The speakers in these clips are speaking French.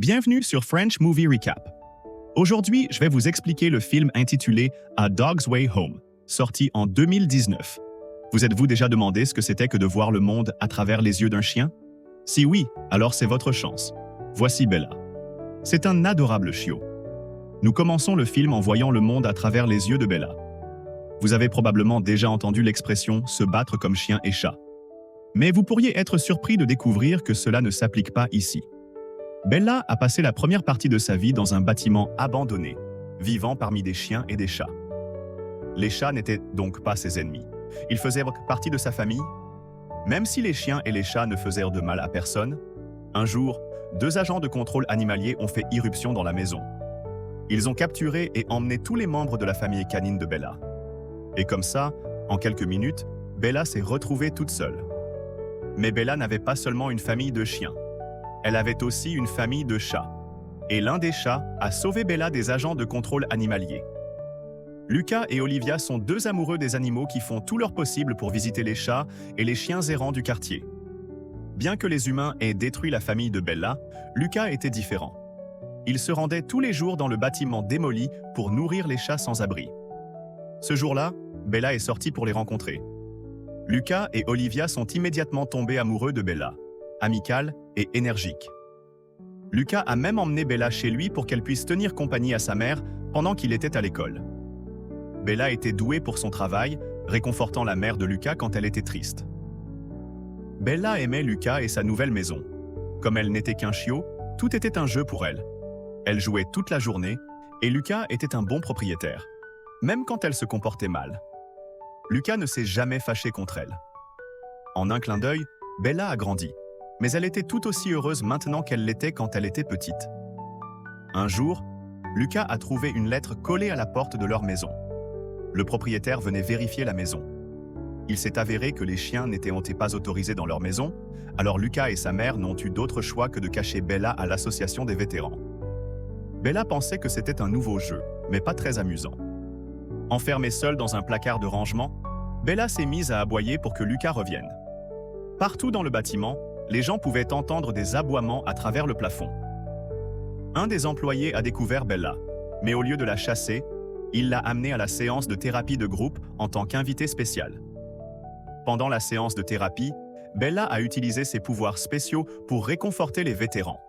Bienvenue sur French Movie Recap. Aujourd'hui, je vais vous expliquer le film intitulé A Dog's Way Home, sorti en 2019. Vous êtes-vous déjà demandé ce que c'était que de voir le monde à travers les yeux d'un chien? Si oui, alors c'est votre chance. Voici Bella. C'est un adorable chiot. Nous commençons le film en voyant le monde à travers les yeux de Bella. Vous avez probablement déjà entendu l'expression « se battre comme chien et chat ». Mais vous pourriez être surpris de découvrir que cela ne s'applique pas ici. Bella a passé la première partie de sa vie dans un bâtiment abandonné, vivant parmi des chiens et des chats. Les chats n'étaient donc pas ses ennemis. Ils faisaient partie de sa famille. Même si les chiens et les chats ne faisaient de mal à personne, un jour, 2 agents de contrôle animalier ont fait irruption dans la maison. Ils ont capturé et emmené tous les membres de la famille canine de Bella. Et comme ça, en quelques minutes, Bella s'est retrouvée toute seule. Mais Bella n'avait pas seulement une famille de chiens. Elle avait aussi une famille de chats. Et l'un des chats a sauvé Bella des agents de contrôle animalier. Lucas et Olivia sont 2 amoureux des animaux qui font tout leur possible pour visiter les chats et les chiens errants du quartier. Bien que les humains aient détruit la famille de Bella, Lucas était différent. Il se rendait tous les jours dans le bâtiment démoli pour nourrir les chats sans abri. Ce jour-là, Bella est sortie pour les rencontrer. Lucas et Olivia sont immédiatement tombés amoureux de Bella, amicale et énergique. Lucas a même emmené Bella chez lui pour qu'elle puisse tenir compagnie à sa mère pendant qu'il était à l'école. Bella était douée pour son travail, réconfortant la mère de Lucas quand elle était triste. Bella aimait Lucas et sa nouvelle maison. Comme elle n'était qu'un chiot, tout était un jeu pour elle. Elle jouait toute la journée et Lucas était un bon propriétaire, même quand elle se comportait mal. Lucas ne s'est jamais fâché contre elle. En un clin d'œil, Bella a grandi, mais elle était tout aussi heureuse maintenant qu'elle l'était quand elle était petite. Un jour, Lucas a trouvé une lettre collée à la porte de leur maison. Le propriétaire venait vérifier la maison. Il s'est avéré que les chiens n'étaient pas autorisés dans leur maison, alors Lucas et sa mère n'ont eu d'autre choix que de cacher Bella à l'association des vétérans. Bella pensait que c'était un nouveau jeu, mais pas très amusant. Enfermée seule dans un placard de rangement, Bella s'est mise à aboyer pour que Lucas revienne. Partout dans le bâtiment, les gens pouvaient entendre des aboiements à travers le plafond. Un des employés a découvert Bella, mais au lieu de la chasser, il l'a amenée à la séance de thérapie de groupe en tant qu'invitée spéciale. Pendant la séance de thérapie, Bella a utilisé ses pouvoirs spéciaux pour réconforter les vétérans.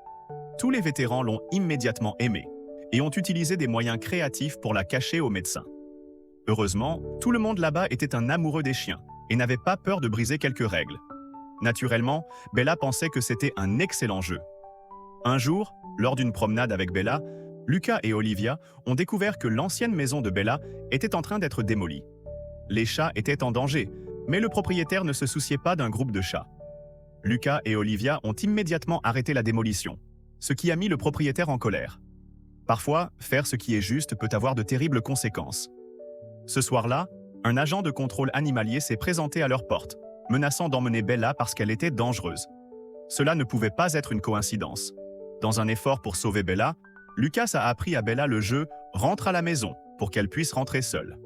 Tous les vétérans l'ont immédiatement aimée et ont utilisé des moyens créatifs pour la cacher aux médecins. Heureusement, tout le monde là-bas était un amoureux des chiens et n'avait pas peur de briser quelques règles. Naturellement, Bella pensait que c'était un excellent jeu. Un jour, lors d'une promenade avec Bella, Lucas et Olivia ont découvert que l'ancienne maison de Bella était en train d'être démolie. Les chats étaient en danger, mais le propriétaire ne se souciait pas d'un groupe de chats. Lucas et Olivia ont immédiatement arrêté la démolition, ce qui a mis le propriétaire en colère. Parfois, faire ce qui est juste peut avoir de terribles conséquences. Ce soir-là, un agent de contrôle animalier s'est présenté à leur porte, menaçant d'emmener Bella parce qu'elle était dangereuse. Cela ne pouvait pas être une coïncidence. Dans un effort pour sauver Bella, Lucas a appris à Bella le jeu « Rentre à la maison » pour qu'elle puisse rentrer seule.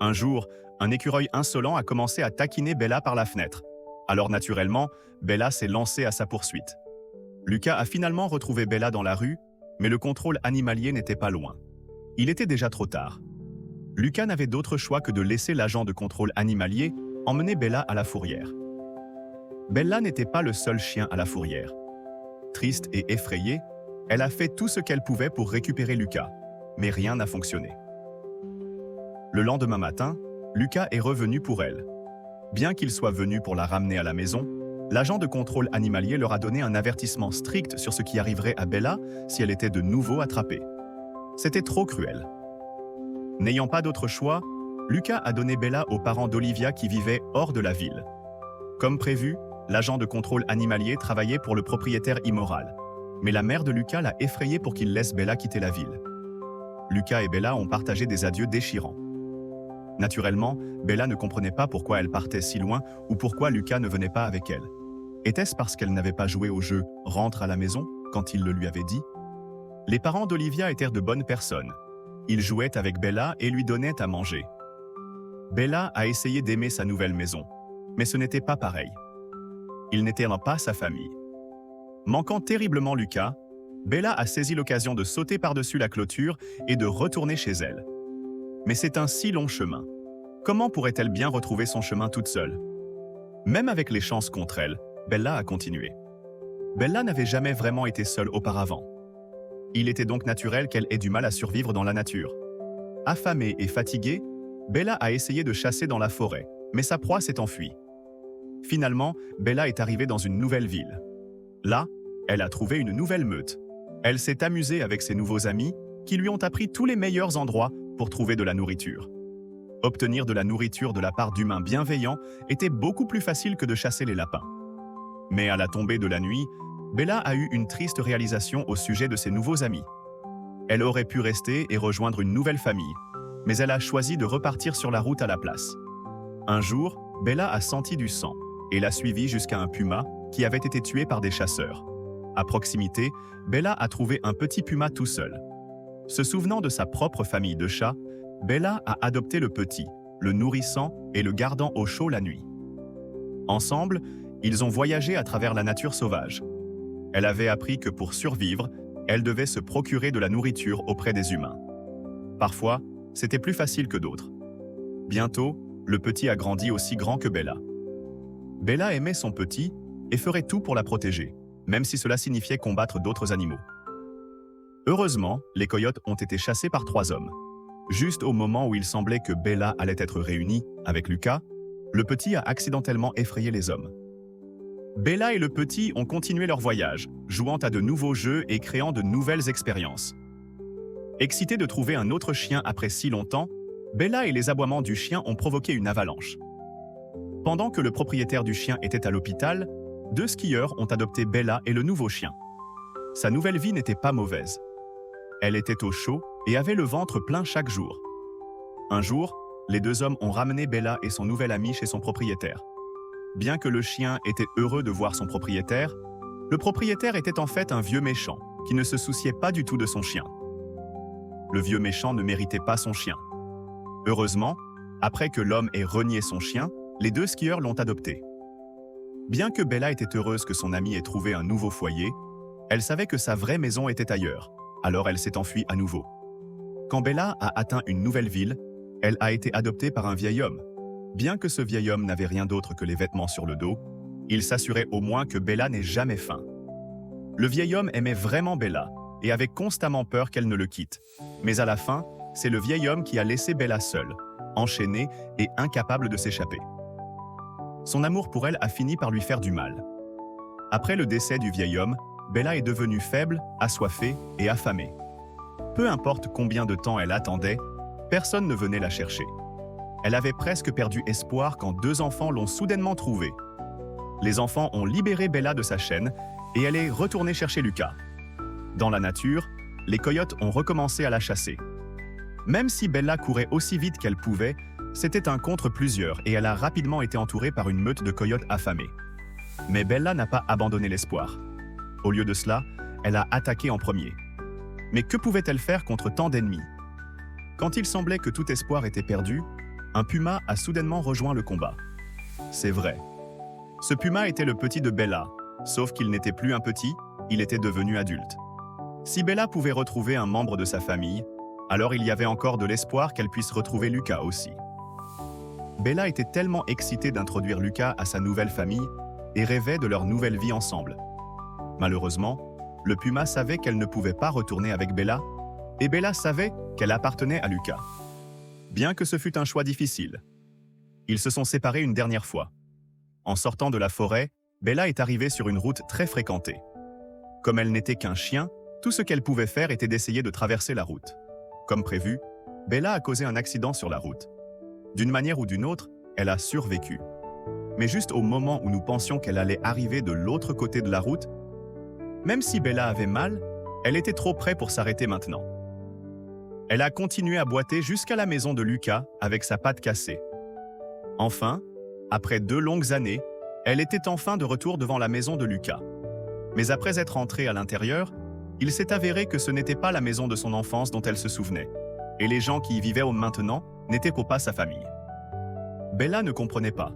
Un jour, un écureuil insolent a commencé à taquiner Bella par la fenêtre. Alors naturellement, Bella s'est lancée à sa poursuite. Lucas a finalement retrouvé Bella dans la rue, mais le contrôle animalier n'était pas loin. Il était déjà trop tard. Lucas n'avait d'autre choix que de laisser l'agent de contrôle animalier emmener Bella à la fourrière. Bella n'était pas le seul chien à la fourrière. Triste et effrayée, elle a fait tout ce qu'elle pouvait pour récupérer Lucas, mais rien n'a fonctionné. Le lendemain matin, Lucas est revenu pour elle. Bien qu'il soit venu pour la ramener à la maison, l'agent de contrôle animalier leur a donné un avertissement strict sur ce qui arriverait à Bella si elle était de nouveau attrapée. C'était trop cruel. N'ayant pas d'autre choix, Lucas a donné Bella aux parents d'Olivia qui vivaient hors de la ville. Comme prévu, l'agent de contrôle animalier travaillait pour le propriétaire immoral. Mais la mère de Lucas l'a effrayé pour qu'il laisse Bella quitter la ville. Lucas et Bella ont partagé des adieux déchirants. Naturellement, Bella ne comprenait pas pourquoi elle partait si loin ou pourquoi Lucas ne venait pas avec elle. Était-ce parce qu'elle n'avait pas joué au jeu « Rentre à la maison » quand il le lui avait dit? Les parents d'Olivia étaient de bonnes personnes. Ils jouaient avec Bella et lui donnaient à manger. Bella a essayé d'aimer sa nouvelle maison, mais ce n'était pas pareil. Il n'était pas sa famille. Manquant terriblement Lucas, Bella a saisi l'occasion de sauter par-dessus la clôture et de retourner chez elle. Mais c'est un si long chemin. Comment pourrait-elle bien retrouver son chemin toute seule? Même avec les chances contre elle, Bella a continué. Bella n'avait jamais vraiment été seule auparavant. Il était donc naturel qu'elle ait du mal à survivre dans la nature. Affamée et fatiguée, Bella a essayé de chasser dans la forêt, mais sa proie s'est enfuie. Finalement, Bella est arrivée dans une nouvelle ville. Là, elle a trouvé une nouvelle meute. Elle s'est amusée avec ses nouveaux amis, qui lui ont appris tous les meilleurs endroits pour trouver de la nourriture. Obtenir de la nourriture de la part d'humains bienveillants était beaucoup plus facile que de chasser les lapins. Mais à la tombée de la nuit, Bella a eu une triste réalisation au sujet de ses nouveaux amis. Elle aurait pu rester et rejoindre une nouvelle famille, mais elle a choisi de repartir sur la route à la place. Un jour, Bella a senti du sang et l'a suivi jusqu'à un puma qui avait été tué par des chasseurs. À proximité, Bella a trouvé un petit puma tout seul. Se souvenant de sa propre famille de chats, Bella a adopté le petit, le nourrissant et le gardant au chaud la nuit. Ensemble, ils ont voyagé à travers la nature sauvage. Elle avait appris que pour survivre, elle devait se procurer de la nourriture auprès des humains. Parfois, c'était plus facile que d'autres. Bientôt, le petit a grandi aussi grand que Bella. Bella aimait son petit et ferait tout pour la protéger, même si cela signifiait combattre d'autres animaux. Heureusement, les coyotes ont été chassés par 3 hommes. Juste au moment où il semblait que Bella allait être réunie avec Lucas, le petit a accidentellement effrayé les hommes. Bella et le petit ont continué leur voyage, jouant à de nouveaux jeux et créant de nouvelles expériences. Excités de trouver un autre chien après si longtemps, Bella et les aboiements du chien ont provoqué une avalanche. Pendant que le propriétaire du chien était à l'hôpital, 2 skieurs ont adopté Bella et le nouveau chien. Sa nouvelle vie n'était pas mauvaise. Elle était au chaud et avait le ventre plein chaque jour. Un jour, les 2 hommes ont ramené Bella et son nouvel ami chez son propriétaire. Bien que le chien était heureux de voir son propriétaire, le propriétaire était en fait un vieux méchant qui ne se souciait pas du tout de son chien. Le vieux méchant ne méritait pas son chien. Heureusement, après que l'homme ait renié son chien, les 2 skieurs l'ont adopté. Bien que Bella était heureuse que son ami ait trouvé un nouveau foyer, elle savait que sa vraie maison était ailleurs, alors elle s'est enfuie à nouveau. Quand Bella a atteint une nouvelle ville, elle a été adoptée par un vieil homme. Bien que ce vieil homme n'avait rien d'autre que les vêtements sur le dos, il s'assurait au moins que Bella n'ait jamais faim. Le vieil homme aimait vraiment Bella et avait constamment peur qu'elle ne le quitte. Mais à la fin, c'est le vieil homme qui a laissé Bella seule, enchaînée et incapable de s'échapper. Son amour pour elle a fini par lui faire du mal. Après le décès du vieil homme, Bella est devenue faible, assoiffée et affamée. Peu importe combien de temps elle attendait, personne ne venait la chercher. Elle avait presque perdu espoir quand 2 enfants l'ont soudainement trouvée. Les enfants ont libéré Bella de sa chaîne et elle est retournée chercher Lucas. Dans la nature, les coyotes ont recommencé à la chasser. Même si Bella courait aussi vite qu'elle pouvait, c'était un contre plusieurs et elle a rapidement été entourée par une meute de coyotes affamés. Mais Bella n'a pas abandonné l'espoir. Au lieu de cela, elle a attaqué en premier. Mais que pouvait-elle faire contre tant d'ennemis? Quand il semblait que tout espoir était perdu, un puma a soudainement rejoint le combat. C'est vrai. Ce puma était le petit de Bella, sauf qu'il n'était plus un petit, il était devenu adulte. Si Bella pouvait retrouver un membre de sa famille, alors il y avait encore de l'espoir qu'elle puisse retrouver Lucas aussi. Bella était tellement excitée d'introduire Lucas à sa nouvelle famille et rêvait de leur nouvelle vie ensemble. Malheureusement, le puma savait qu'elle ne pouvait pas retourner avec Bella, et Bella savait qu'elle appartenait à Lucas. Bien que ce fût un choix difficile. Ils se sont séparés une dernière fois. En sortant de la forêt, Bella est arrivée sur une route très fréquentée. Comme elle n'était qu'un chien, tout ce qu'elle pouvait faire était d'essayer de traverser la route. Comme prévu, Bella a causé un accident sur la route. D'une manière ou d'une autre, elle a survécu. Mais juste au moment où nous pensions qu'elle allait arriver de l'autre côté de la route, même si Bella avait mal, elle était trop près pour s'arrêter maintenant. Elle a continué à boiter jusqu'à la maison de Lucas avec sa patte cassée. Enfin, après 2 longues années, elle était enfin de retour devant la maison de Lucas. Mais après être entrée à l'intérieur, il s'est avéré que ce n'était pas la maison de son enfance dont elle se souvenait, et les gens qui y vivaient maintenant n'étaient pas sa famille. Bella ne comprenait pas.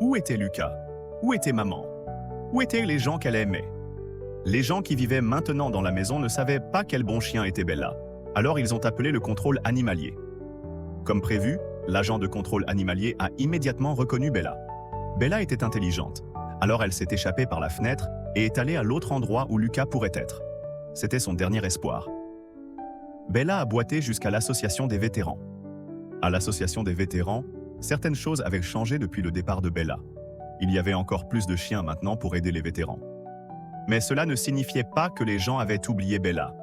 Où était Lucas? Où était maman? Où étaient les gens qu'elle aimait? Les gens qui vivaient maintenant dans la maison ne savaient pas quel bon chien était Bella, alors ils ont appelé le contrôle animalier. Comme prévu, l'agent de contrôle animalier a immédiatement reconnu Bella. Bella était intelligente, alors elle s'est échappée par la fenêtre et est allée à l'autre endroit où Lucas pourrait être. C'était son dernier espoir. Bella a boité jusqu'à l'association des vétérans. À l'association des vétérans, certaines choses avaient changé depuis le départ de Bella. Il y avait encore plus de chiens maintenant pour aider les vétérans. Mais cela ne signifiait pas que les gens avaient oublié Bella.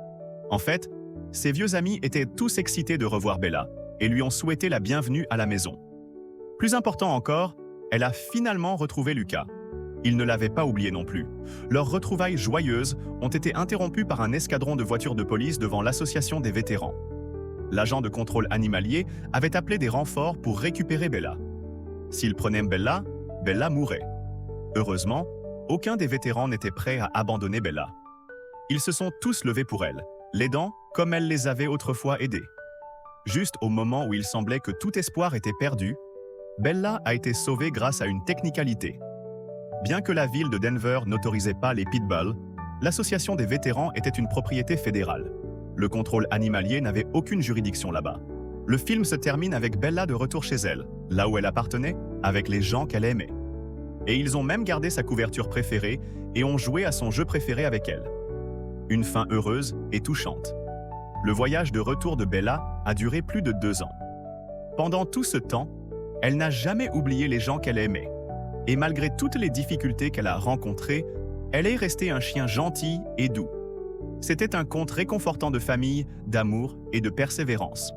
En fait, ses vieux amis étaient tous excités de revoir Bella et lui ont souhaité la bienvenue à la maison. Plus important encore, elle a finalement retrouvé Lucas. Il ne l'avait pas oublié non plus. Leurs retrouvailles joyeuses ont été interrompues par un escadron de voitures de police devant l'association des vétérans. L'agent de contrôle animalier avait appelé des renforts pour récupérer Bella. S'il prenait Bella, Bella mourrait. Heureusement, aucun des vétérans n'était prêt à abandonner Bella. Ils se sont tous levés pour elle, l'aidant comme elle les avait autrefois aidés. Juste au moment où il semblait que tout espoir était perdu, Bella a été sauvée grâce à une technicalité. Bien que la ville de Denver n'autorisait pas les pitbulls, l'association des vétérans était une propriété fédérale. Le contrôle animalier n'avait aucune juridiction là-bas. Le film se termine avec Bella de retour chez elle, là où elle appartenait, avec les gens qu'elle aimait. Et ils ont même gardé sa couverture préférée et ont joué à son jeu préféré avec elle. Une fin heureuse et touchante. Le voyage de retour de Bella a duré plus de 2 ans. Pendant tout ce temps, elle n'a jamais oublié les gens qu'elle aimait. Et malgré toutes les difficultés qu'elle a rencontrées, elle est restée un chien gentil et doux. C'était un conte réconfortant de famille, d'amour et de persévérance.